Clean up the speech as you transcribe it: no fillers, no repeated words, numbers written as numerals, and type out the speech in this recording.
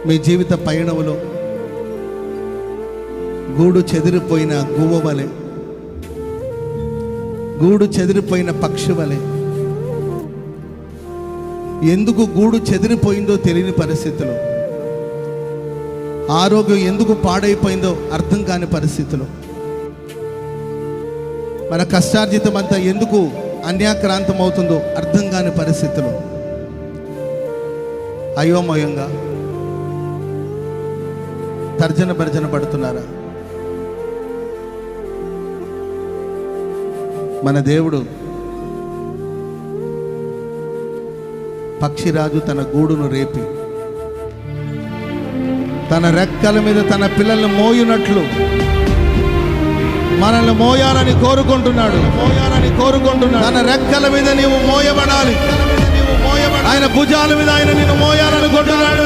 మీ జీవిత పయణంలో గూడు చెదిరిపోయిన గువ్వ వలె, గూడు చెదిరిపోయిన పక్షి వలె, ఎందుకు గూడు చెదిరిపోయిందో తెలియని పరిస్థితులు, ఆరోగ్యం ఎందుకు పాడైపోయిందో అర్థం కాని పరిస్థితులు, మన కష్టార్జితం అంతా ఎందుకు అన్యాక్రాంతం అవుతుందో అర్థం కాని పరిస్థితులు, అయోమయంగా తర్జన భర్జన పడుతున్నారా? మన దేవుడు పక్షిరాజు తన గూడును రేపి తన రెక్కల మీద తన పిల్లల్ని మోయునట్లు మనల్ని మోయాలని కోరుకుంటున్నాడు. తన రెక్కల మీద నీవు మోయబడాలి. ఆయన భుజాల మీద ఆయన నిన్ను మోయాలనుకుంటున్నాడు.